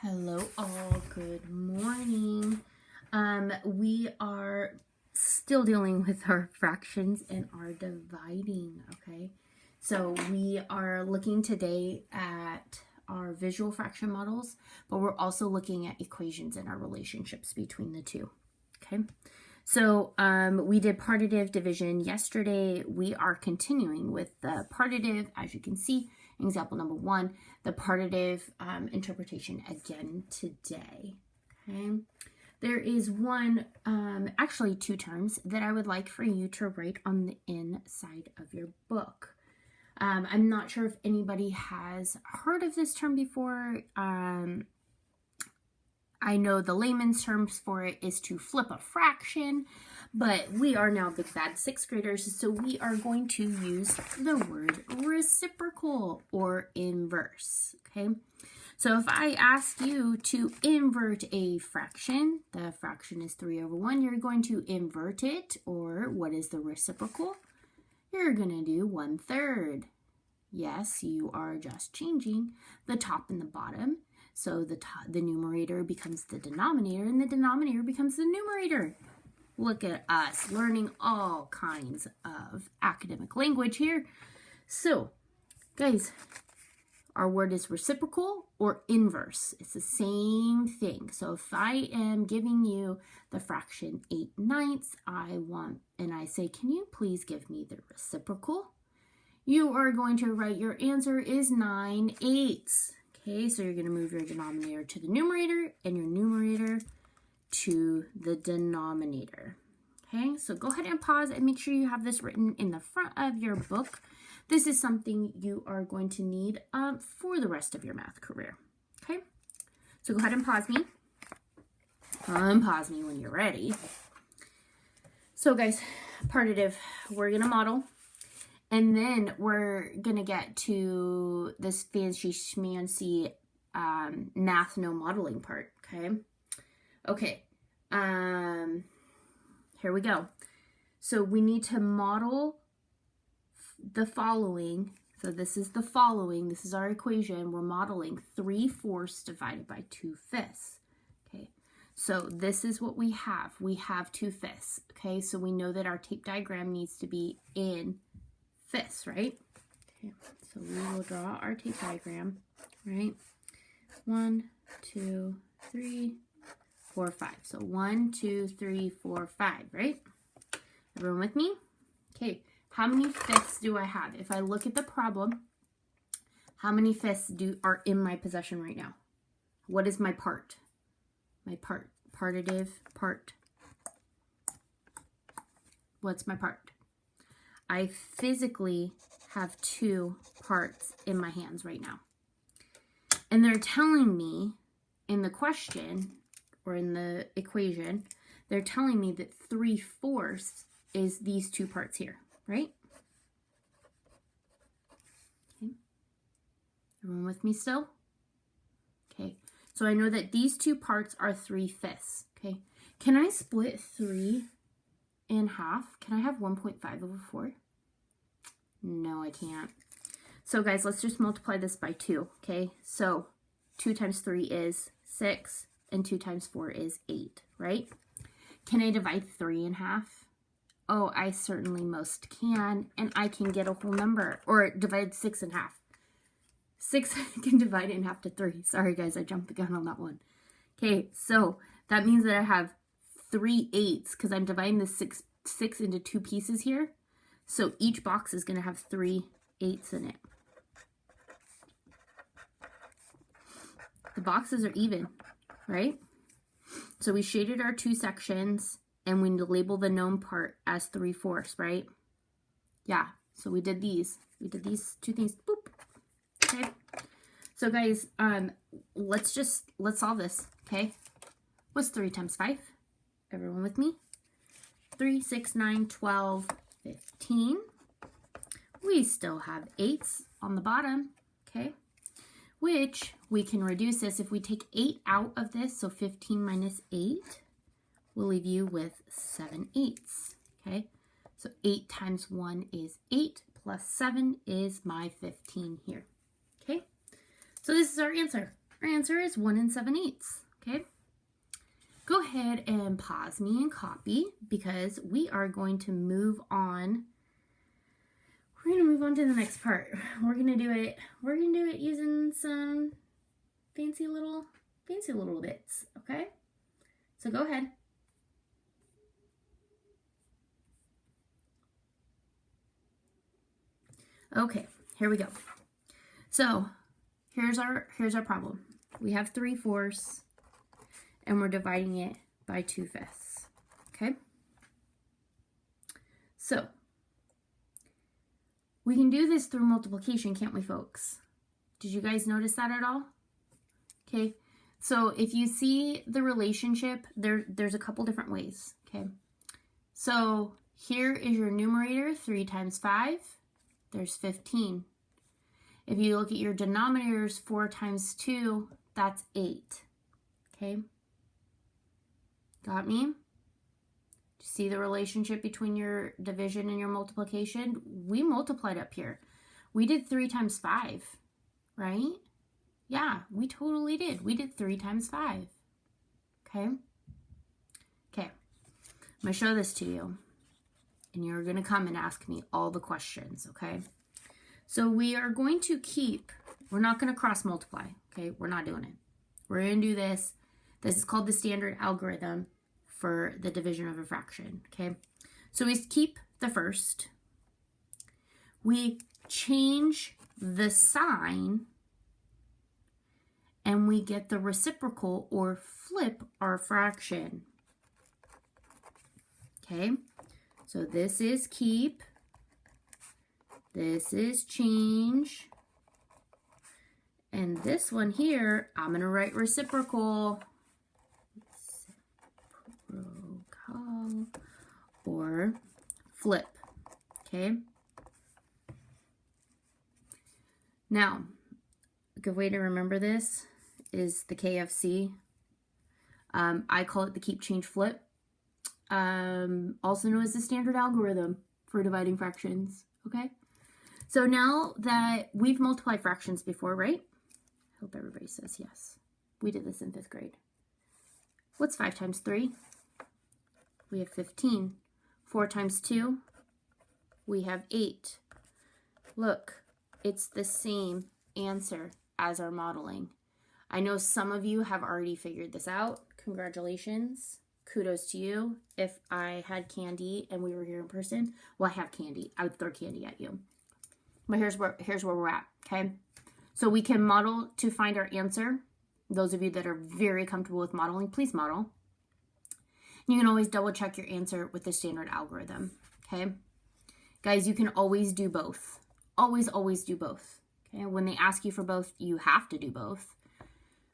Hello all, good morning. We are still dealing with our fractions and our dividing, okay? So we are looking today at our visual fraction models, but we're also looking at equations and our relationships between the two, okay? So we did partitive division yesterday. We are continuing with the partitive, as you can see, example number 1, the partitive interpretation again today. Okay, there is actually two terms that I would like for you to write on the inside of your book. I'm not sure if anybody has heard of this term before. I know the layman's terms for it is to flip a fraction, but we are now big bad 6th graders, so we are going to use the word reciprocal or inverse, okay? So if I ask you to invert a fraction, the fraction is 3/1, you're going to invert it, or what is the reciprocal? You're going to do 1/3. Yes, you are just changing the top and the bottom. So the numerator becomes the denominator, and the denominator becomes the numerator. Look at us learning all kinds of academic language here. So, guys, our word is reciprocal or inverse. It's the same thing. So if I am giving you the fraction 8/9, and I say, can you please give me the reciprocal? You are going to write your answer is 9/8. Okay, so you're going to move your denominator to the numerator and your numerator to the denominator. Okay, so go ahead and pause and make sure you have this written in the front of your book. This is something you are going to need for the rest of your math career. Okay, so go ahead and pause me. Unpause me when you're ready. So guys, partitive, we're going to model. And then we're going to get to this fancy schmancy math no modeling part, okay? Okay, here we go. So we need to model the following. So this is the following. This is our equation. We're modeling 3/4 divided by 2/5. Okay, so this is what we have. We have 2/5. Okay, so we know that our tape diagram needs to be in fifths, right? Okay, so we will draw our tape diagram, right? 1, 2, 3, 4, 5. So 1, 2, 3, 4, 5, right? Everyone with me? Okay, how many fifths do I have? If I look at the problem, how many fifths are in my possession right now? What is my part? My part. Partitive part. What's my part? I physically have 2 parts in my hands right now. And they're telling me in the question or in the equation, they're telling me that 3/4 is these 2 parts here, right? Okay. Everyone with me still? Okay. So I know that these 2 parts are 3/5. Okay. Can I split 3 in half? Can I have 1.5/4? No, I can't. So guys, let's just multiply this by 2, okay? So 2 times 3 is 6, and 2 times 4 is 8, right? Can I divide 3 in half? Oh, I certainly most can, and I can get a whole number, or divide 6 in half. 6 can divide in half to 3. Sorry guys, I jumped the gun on that one. Okay, so that means that I have 3/8 because I'm dividing the 6 into 2 pieces here. So each box is going to have 3/8 in it. The boxes are even, right? So we shaded our 2 sections and we label the known part as 3/4, right? Yeah, so we did these. We did these 2 things. Boop. Okay. So guys, let's solve this, okay? What's 3 times 5? Everyone with me? 3, 6, 9, 12, 15. We still have 8s on the bottom, okay? Which we can reduce this if we take 8 out of this. So 15 minus 8 will leave you with 7/8, okay? So 8 times 1 is 8 plus 7 is my 15 here, okay? So this is our answer. Our answer is 1 7/8. Okay. Go ahead and pause me and copy because we are going to move on. We're going to move on to the next part. We're going to do it using some fancy little bits, okay? So go ahead. Okay, here we go. So here's our problem. We have 3/4 and we're dividing it by 2/5. Okay? So we can do this through multiplication, can't we, folks? Did you guys notice that at all? Okay, so if you see the relationship, there's a couple different ways, okay? So here is your numerator, 3 times 5, there's 15. If you look at your denominators, 4 times 2, that's 8, okay? Got me? See the relationship between your division and your multiplication? We multiplied up here. We did 3 times 5, right? Yeah, we totally did. We did 3 times 5. Okay? Okay. I'm going to show this to you. And you're going to come and ask me all the questions, okay? So we are going to we're not going to cross multiply, okay? We're not doing it. We're going to do this. This is called the standard algorithm for the division of a fraction, okay? So we keep the first. We change the sign and we get the reciprocal or flip our fraction. Okay? So this is keep. This is change. And this one here, I'm going to write reciprocal. Or flip, okay? Now, a good way to remember this is the KFC. I call it the keep, change, flip. Also known as the standard algorithm for dividing fractions, okay? So now that we've multiplied fractions before, right? I hope everybody says yes. We did this in 5th grade. What's 5 times 3? We have 15. 4 times 2, we have 8. Look, it's the same answer as our modeling. I know some of you have already figured this out. Congratulations. Kudos to you. If I had candy and we were here in person, well, I have candy. I would throw candy at you. But here's where we're at, okay? So we can model to find our answer. Those of you that are very comfortable with modeling, please model. You can always double check your answer with the standard algorithm, okay? Guys, you can always do both. Always, always do both, okay? When they ask you for both, you have to do both.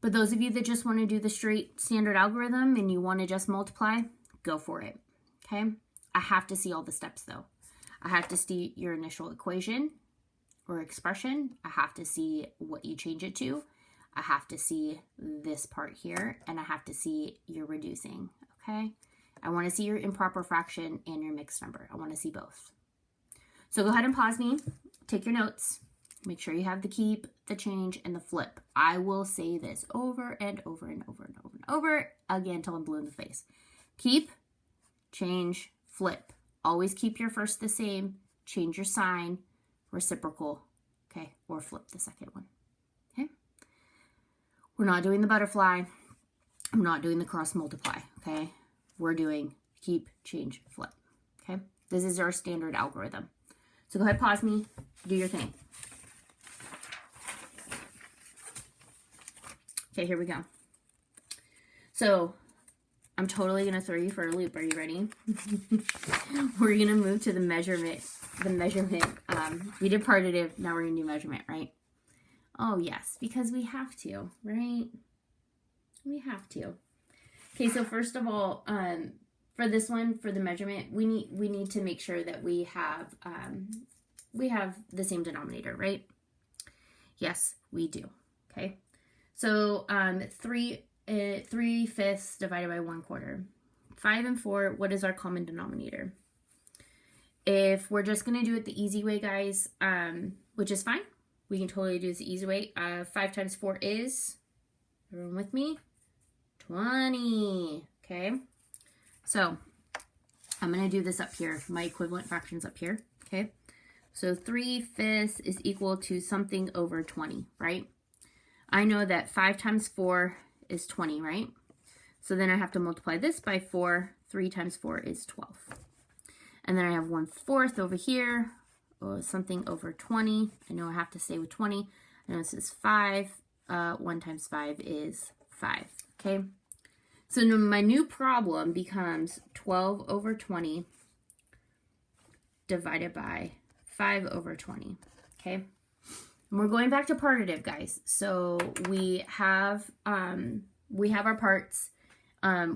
But those of you that just want to do the straight standard algorithm and you want to just multiply, go for it, okay? I have to see all the steps, though. I have to see your initial equation or expression. I have to see what you change it to. I have to see this part here, and I have to see your reducing, okay? I want to see your improper fraction and your mixed number. I want to see both. So go ahead and pause me. Take your notes. Make sure you have the keep, the change, and the flip. I will say this over and over and over and over and over again until I'm blue in the face. Keep, change, flip. Always keep your first the same. Change your sign, reciprocal, okay? Or flip the second one, okay? We're not doing the butterfly. I'm not doing the cross multiply, okay? We're doing keep, change, flip, okay? This is our standard algorithm. So go ahead, pause me, do your thing. Okay, here we go. So I'm totally going to throw you for a loop. Are you ready? We're going to move to the measurement. We did partitive, now we're going to do measurement, right? Oh, yes, because we have to, right? We have to. Okay, so first of all, for this one, for the measurement, we need to make sure that we have the same denominator, right? Yes, we do. Okay, so 3/5 divided by 1/4. 5 and 4, what is our common denominator? If we're just going to do it the easy way, guys, which is fine. We can totally do this the easy way. 5 times 4 is Everyone with me? 20. Okay. So I'm going to do this up here. My equivalent fractions up here. Okay. So 3/5 is equal to something over 20, right? I know that 5 times 4 is 20, right? So then I have to multiply this by 4. 3 times 4 is 12. And then I have 1/4 over here, or something over 20. I know I have to stay with 20. I know this is 5. 1 times 5 is 5, okay? So now my new problem becomes 12 over 20 divided by 5 over 20, okay? And we're going back to partitive, guys. So we have our parts.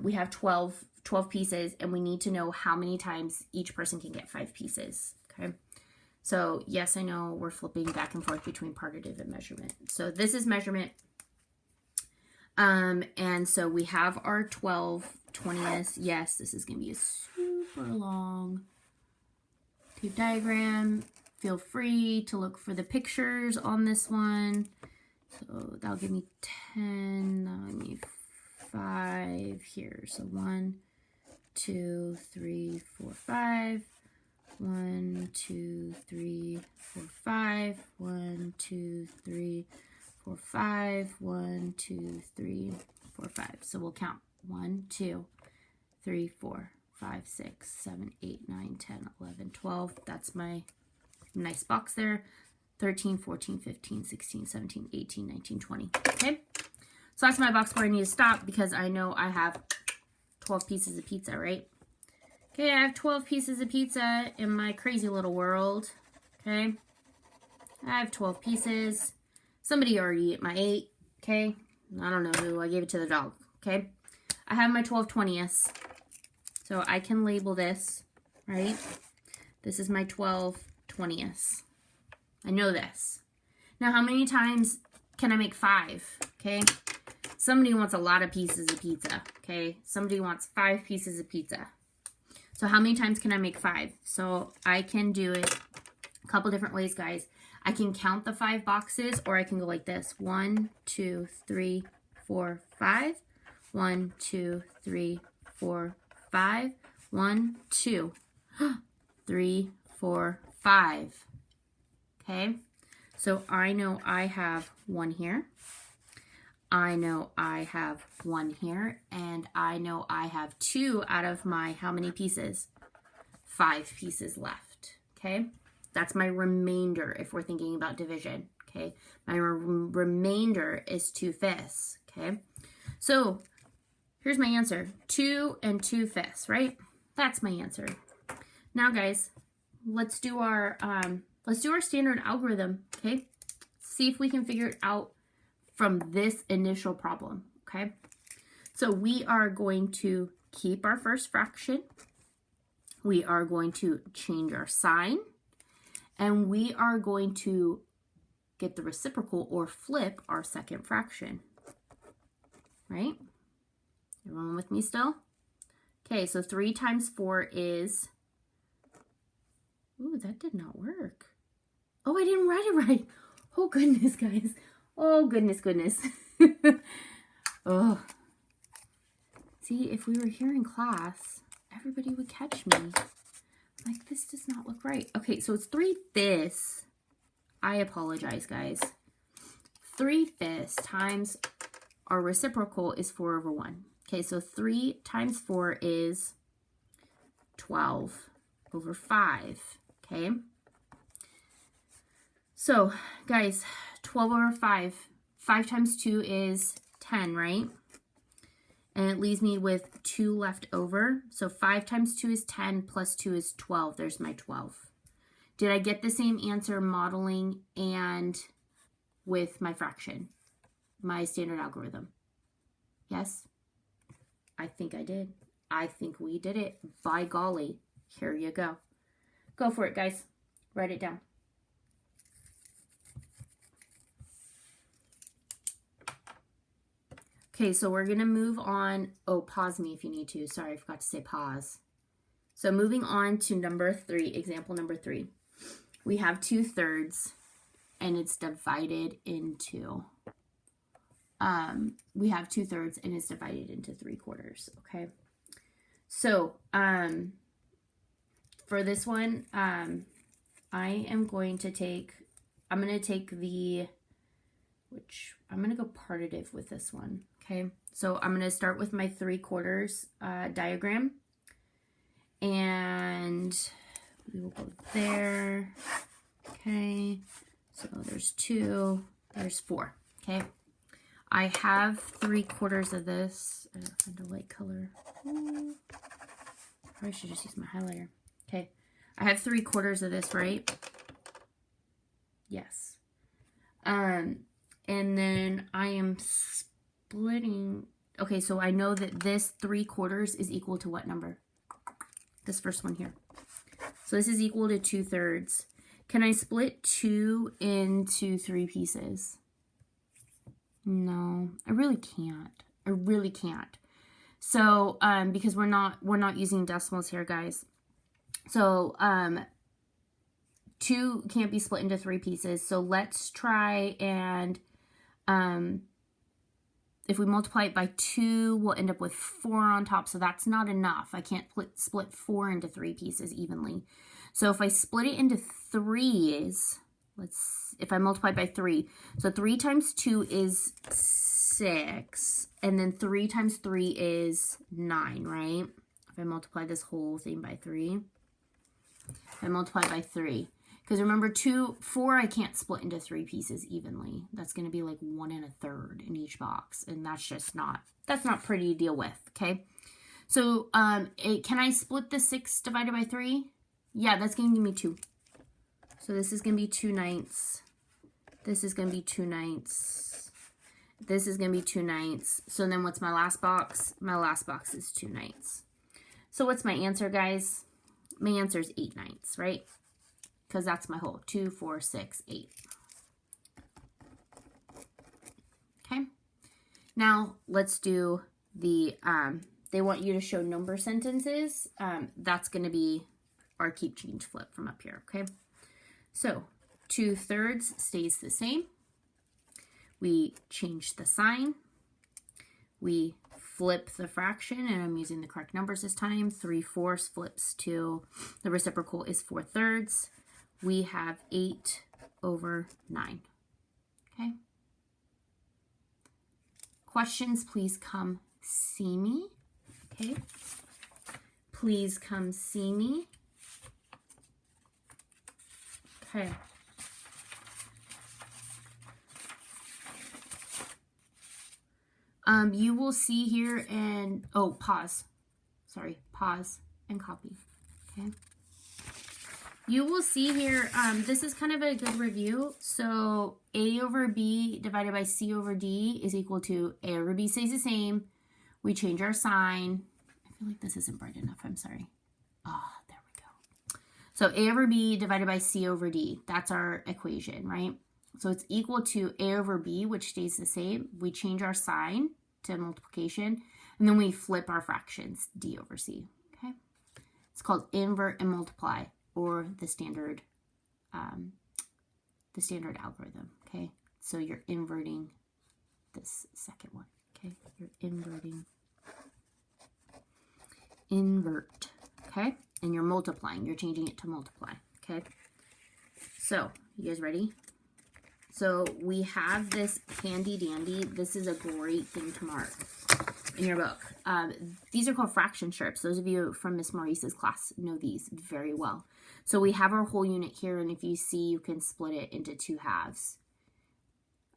We have 12 pieces, and we need to know how many times each person can get 5 pieces, okay? So yes, I know we're flipping back and forth between partitive and measurement. So this is measurement. And so we have our 12 20ths. Yes, this is going to be a super long tape diagram. Feel free to look for the pictures on this one. So that'll give me 10, that'll give me 5 here. So 1, 2, 3, 4, 5. 1, 2, 3, 4, 5. 1, 2, 3, 4, 5. 1, 2, 3, 4, 5. So we'll count 1, 2, 3, 4, 5, 6, 7, 8, 9, 10, 11, 12. That's my nice box there. 13, 14, 15, 16, 17, 18, 19, 20. Okay. So that's my box where I need to stop because I know I have 12 pieces of pizza, right? Okay, I have 12 pieces of pizza in my crazy little world. Okay. I have 12 pieces. Somebody already ate my 8. Okay. I don't know who. I gave it to the dog. Okay. I have my 12 20ths. So I can label this, right? This is my 12 20ths. I know this. Now, how many times can I make 5? Okay. Somebody wants a lot of pieces of pizza. Okay. Somebody wants 5 pieces of pizza. So how many times can I make 5? So I can do it a couple different ways, guys. I can count the 5 boxes, or I can go like this. 1, 2, 3, 4, 5. 1, 2, 3, 4, 5. 1, 2, 3, 4, 5. Okay. So I know I have 1 here. I know I have 1 here, and I know I have 2 out of my how many pieces? 5 pieces left, okay? That's my remainder if we're thinking about division, okay? My remainder is 2/5, okay? So here's my answer, 2 and 2/5, right? That's my answer. Now, guys, let's do our standard algorithm, okay? See if we can figure it out from this initial problem, okay? So we are going to keep our first fraction. We are going to change our sign. And we are going to get the reciprocal or flip our second fraction, right? Everyone with me still? Okay, so 3 times 4 is... Ooh, that did not work. Oh, I didn't write it right. Oh, goodness, guys. Oh, goodness. Oh. See, if we were here in class, everybody would catch me. Like, this does not look right. Okay, so it's 3/5. I apologize, guys. 3/5 times our reciprocal is 4 over 1. Okay, so 3 times 4 is 12 over 5. Okay. So, guys, 12 over 5. 5 times 2 is 10, right? And it leaves me with 2 left over. So 5 times 2 is 10, plus 2 is 12. There's my 12. Did I get the same answer modeling and with my fraction, my standard algorithm? Yes? I think I did. I think we did it. By golly. Here you go. Go for it, guys. Write it down. Okay, so we're going to move on. Oh, pause me if you need to. Sorry, I forgot to say pause. So moving on to number 3, example number 3. We have 2/3, and it's divided into we have 2/3 and it's divided into 3/4, okay? So, for this one, I am going to take, I'm going to take the, which I'm going to go partitive with this one, okay? So I'm going to start with my 3/4 diagram, and we will go there, okay? So there's 2, there's 4, okay? I have 3/4 of this. I don't find a light color. Ooh. Probably should just use my highlighter. Okay, I have 3/4 of this, right? Yes. And then I am splitting. Okay, so I know that this 3/4 is equal to what number? This first one here. So this is equal to 2/3. Can I split 2 into 3 pieces? No, I really can't. I really can't. So, because we're not using decimals here, guys. So, 2 can't be split into 3 pieces. So let's try and, if we multiply it by 2, we'll end up with 4 on top. So that's not enough. I can't split 4 into 3 pieces evenly. So if I split it into 3s, if I multiply by 3, so 3 times 2 is 6, and then 3 times 3 is 9, right? If I multiply this whole thing by 3, I multiply by 3. Because remember, 4 I can't split into 3 pieces evenly. That's going to be like 1 1/3 in each box, and that's just not, that's not pretty to deal with, okay? So, can I split the 6 divided by 3? Yeah, that's going to give me 2. So this is going to be 2/9. This is going to be 2/9. This is going to be 2/9. So then what's my last box? My last box is 2/9. So what's my answer, guys? My answer is 8/9, right? Because that's my whole 2, 4, 6, 8. Okay. Now let's do the, they want you to show number sentences. That's going to be our keep, change, flip from up here, okay? So 2/3 stays the same. We change the sign. We flip the fraction, and I'm using the correct numbers this time. 3/4 flips to, the reciprocal is 4/3. We have 8/9. Okay. Questions, please come see me. Okay. Please come see me. Okay. You will see here and, oh, pause. Sorry, pause and copy. Okay. You will see here, this is kind of a good review. So A/B divided by C/D is equal to A/B stays the same. We change our sign. I feel like this isn't bright enough. I'm sorry. Ah, there we go. So A/B divided by C/D. That's our equation, right? So it's equal to A/B, which stays the same. We change our sign to multiplication, and then we flip our fractions, D/C. Okay? It's called invert and multiply, or the standard algorithm. Okay? So you're inverting this second one. Okay? You're inverting. Invert. Okay? And you're multiplying. You're changing it to multiply. Okay? So, you guys ready? So we have this handy dandy. This is a great thing to mark in your book. These are called fraction strips. Those of you from Miss Maurice's class know these very well. So we have our whole unit here, and if you see, you can split it into 2 halves.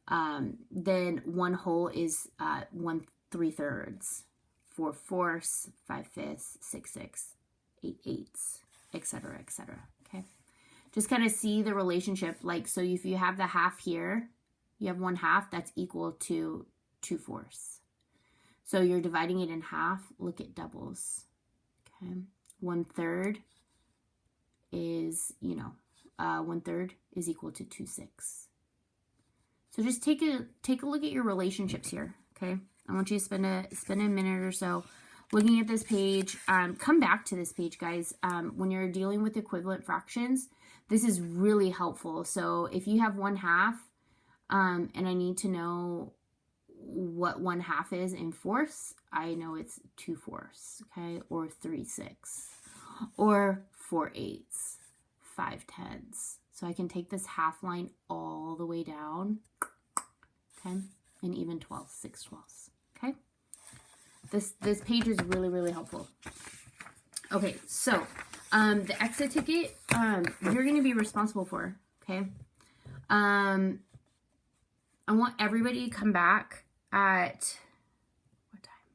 Then one whole is 1/3, 4/4, 5/5, 6/6, 8/8, etc., etc. Okay. Just kind of see the relationship. Like, so if you have the half here, you have 1/2, that's equal to 2/4. So you're dividing it in half. Look at doubles. Okay. 1/3 is, 1/3 is equal to 2/6. So just take a look at your relationships here. Okay. I want you to spend a minute or so looking at this page. Come back to this page, guys. When you're dealing with equivalent fractions, this is really helpful. So if you have 1/2, and I need to know what 1/2 is in fourths, I know it's 2/4, okay, or 3/6, or 4/8, 5/10. So I can take this half line all the way down, okay, and even 12, 6/12, okay. This page is really, really helpful. Okay, so the exit ticket you're going to be responsible for, okay. I want everybody to come back at what time?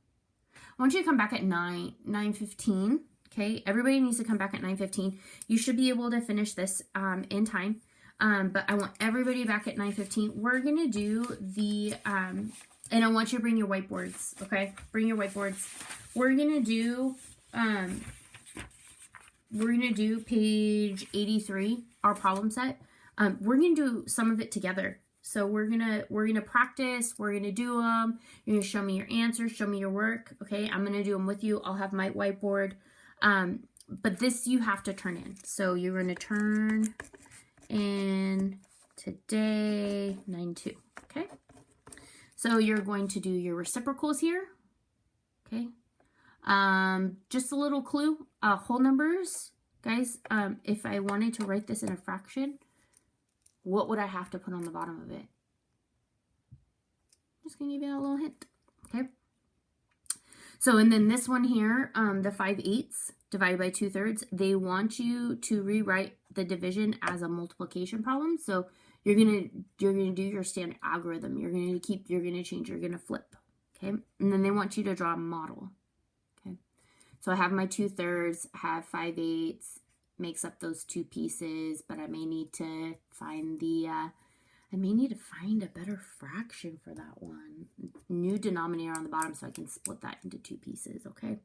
I want you to come back at 9:15. Okay, everybody needs to come back at 9:15. You should be able to finish this in time. But I want everybody back at 9:15. We're gonna do the and I want you to bring your whiteboards. Okay, bring your whiteboards. We're gonna do page 83, our problem set. We're gonna do some of it together. So we're gonna practice. We're gonna do them. You're gonna show me your answers, show me your work. Okay, I'm gonna do them with you. I'll have my whiteboard. But this you have to turn in. So you're gonna turn in today 9/2. Okay. So you're going to do your reciprocals here. Okay. Just a little clue. Whole numbers, guys. If I wanted to write this in a fraction, what would I have to put on the bottom of it? Just gonna give you a little hint. Okay. So, and then this one here, the 5/8 divided by 2/3, they want you to rewrite the division as a multiplication problem. So you're gonna do your standard algorithm. You're gonna change, you're gonna flip. Okay. And then they want you to draw a model. Okay. So I have my 2/3, have 5/8, makes up those two pieces, but I may need to find a better fraction for that one. New denominator on the bottom so I can split that into two pieces, okay?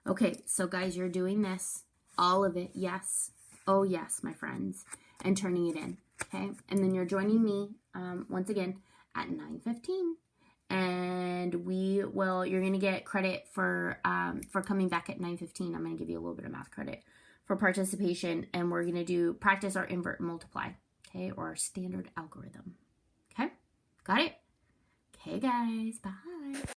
Okay, so guys, you're doing this. All of it, yes. Oh, yes, my friends. And turning it in, okay? And then you're joining me, once again, at 9:15. And you're going to get credit for coming back at 9:15. I'm going to give you a little bit of math credit for participation, and we're going to practice our invert and multiply, okay, or our standard algorithm. Okay, got it? Okay, guys, bye.